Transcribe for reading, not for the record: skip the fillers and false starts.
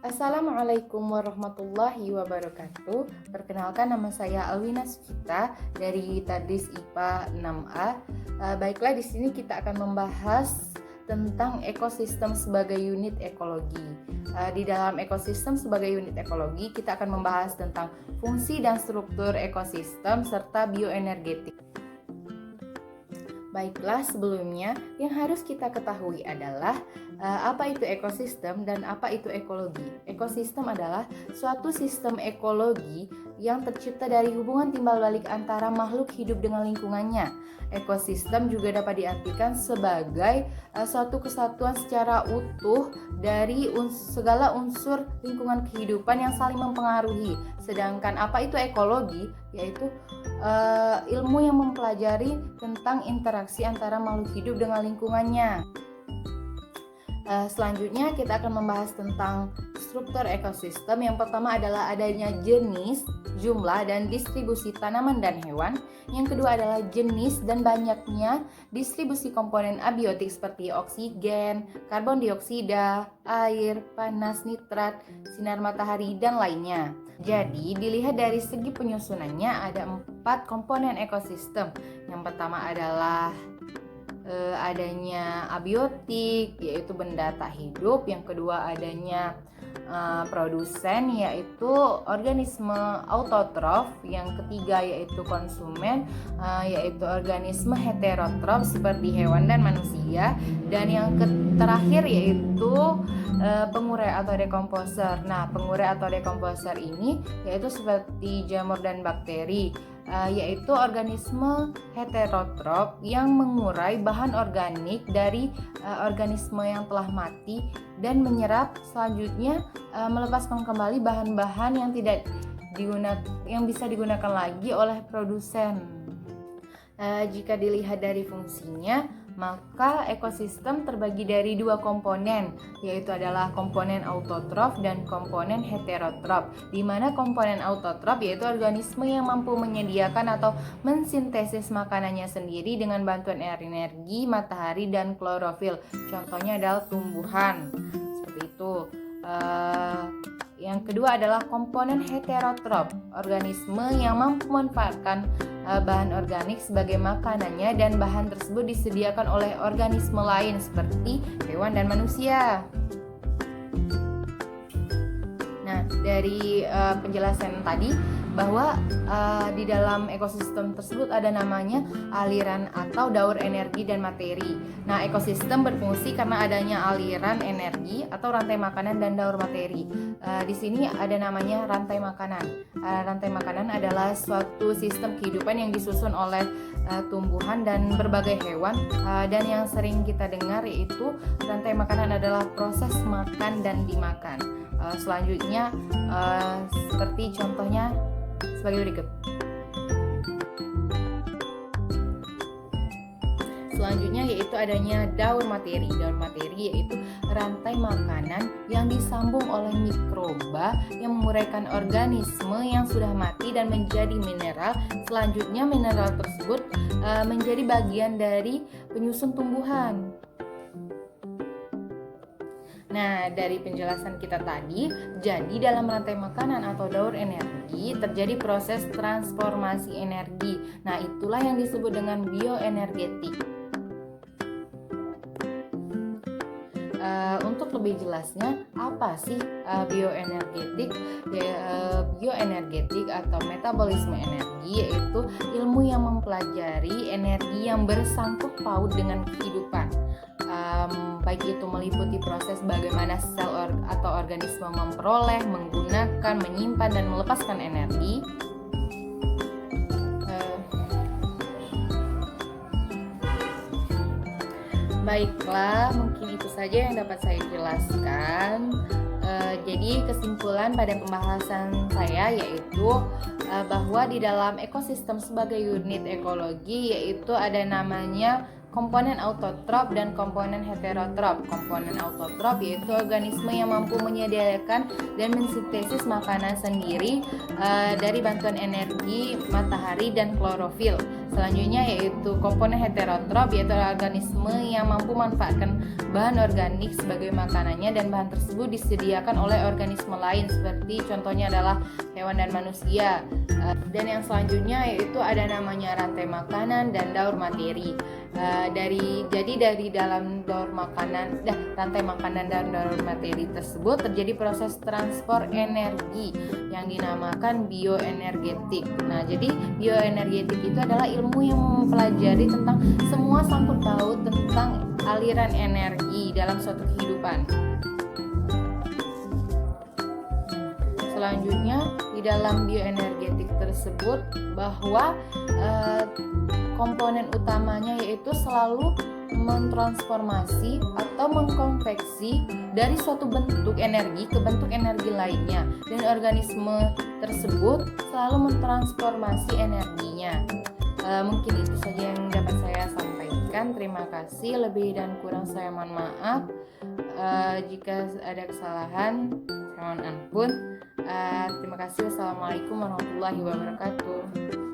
Assalamualaikum warahmatullahi wabarakatuh. Perkenalkan, nama saya Alwina Sukita dari Tadris IPA 6A. Baiklah, di sini kita akan membahas tentang ekosistem sebagai unit ekologi. Di dalam ekosistem sebagai unit ekologi, kita akan membahas tentang fungsi dan struktur ekosistem serta bioenergetik. Baiklah, sebelumnya yang harus kita ketahui adalah apa itu ekosistem dan apa itu ekologi. Ekosistem adalah suatu sistem ekologi yang tercipta dari hubungan timbal balik antara makhluk hidup dengan lingkungannya. Ekosistem juga dapat diartikan sebagai suatu kesatuan secara utuh dari segala unsur lingkungan kehidupan yang saling mempengaruhi. Sedangkan apa itu ekologi? Yaitu ilmu yang mempelajari tentang interaksi antara makhluk hidup dengan lingkungannya. Selanjutnya kita akan membahas tentang struktur ekosistem. Yang pertama adalah adanya jenis, jumlah, dan distribusi tanaman dan hewan. Yang kedua adalah jenis dan banyaknya distribusi komponen abiotik seperti oksigen, karbon dioksida, air, panas, nitrat, sinar matahari, dan lainnya. Jadi dilihat dari segi penyusunannya ada 4 komponen ekosistem. Yang pertama adalah adanya abiotik, yaitu benda tak hidup. Yang kedua adanya produsen, yaitu organisme autotrof. Yang ketiga yaitu konsumen, yaitu organisme heterotrof seperti hewan dan manusia. Dan yang terakhir yaitu pengurai atau dekomposer. Nah, pengurai atau dekomposer ini yaitu seperti jamur dan bakteri, yaitu organisme heterotrof yang mengurai bahan organik dari organisme yang telah mati dan menyerap, selanjutnya melepaskan kembali bahan-bahan yang bisa digunakan lagi oleh produsen. Jika dilihat dari fungsinya, maka ekosistem terbagi dari 2 komponen, yaitu adalah komponen autotrof dan komponen heterotrof. Di mana komponen autotrof yaitu organisme yang mampu menyediakan atau mensintesis makanannya sendiri dengan bantuan energi matahari dan klorofil. Contohnya adalah tumbuhan. Seperti itu. Yang kedua adalah komponen heterotrof, organisme yang mampu memanfaatkan bahan organik sebagai makanannya dan bahan tersebut disediakan oleh organisme lain seperti hewan dan manusia. Nah, dari penjelasan tadi bahwa di dalam ekosistem tersebut ada namanya aliran atau daur energi dan materi. Nah, ekosistem berfungsi karena adanya aliran energi atau rantai makanan dan daur materi. Di sini ada namanya rantai makanan. Rantai makanan adalah suatu sistem kehidupan yang disusun oleh tumbuhan dan berbagai hewan, dan yang sering kita dengar yaitu rantai makanan adalah proses makan dan dimakan. Selanjutnya seperti contohnya sebagai berikut. Selanjutnya yaitu adanya daur materi. Daur materi yaitu rantai makanan yang disambung oleh mikroba yang menguraikan organisme yang sudah mati dan menjadi mineral. Selanjutnya mineral tersebut menjadi bagian dari penyusun tumbuhan. Nah, dari penjelasan kita tadi, jadi dalam rantai makanan atau daur energi terjadi proses transformasi energi. Nah, itulah yang disebut dengan bioenergetik. Untuk lebih jelasnya, apa sih bioenergetik? Bioenergetik atau metabolisme energi yaitu ilmu yang mempelajari energi yang bersangkut paut dengan kehidupan. Baik itu meliputi proses bagaimana sel atau organisme memperoleh, menggunakan, menyimpan, dan melepaskan energi. Baiklah, mungkin itu saja yang dapat saya jelaskan. Jadi kesimpulan pada pembahasan saya yaitu bahwa di dalam ekosistem sebagai unit ekologi yaitu ada namanya komponen autotrof dan komponen heterotrof. Komponen autotrof yaitu organisme yang mampu menyediakan dan mensintesis makanan sendiri dari bantuan energi matahari dan klorofil. Selanjutnya yaitu komponen heterotrof, yaitu organisme yang mampu memanfaatkan bahan organik sebagai makanannya dan bahan tersebut disediakan oleh organisme lain, seperti contohnya adalah hewan dan manusia. Dan yang selanjutnya yaitu ada namanya rantai makanan dan daur materi. Dari dalam rantai makanan dan daur materi tersebut terjadi proses transfer energi yang dinamakan bioenergetik. Nah, jadi bioenergetik itu adalah ilmu yang mempelajari tentang semua sangkut paut tentang aliran energi dalam suatu kehidupan. Selanjutnya di dalam bioenergetik tersebut bahwa komponen utamanya yaitu selalu mentransformasi atau mengkonveksi dari suatu bentuk energi ke bentuk energi lainnya, dan organisme tersebut selalu mentransformasi energinya. Mungkin itu saja yang dapat saya sampaikan. Terima kasih, lebih dan kurang saya mohon maaf. Jika ada kesalahan saya mohon ampun. Terima kasih. Wassalamualaikum warahmatullahi wabarakatuh.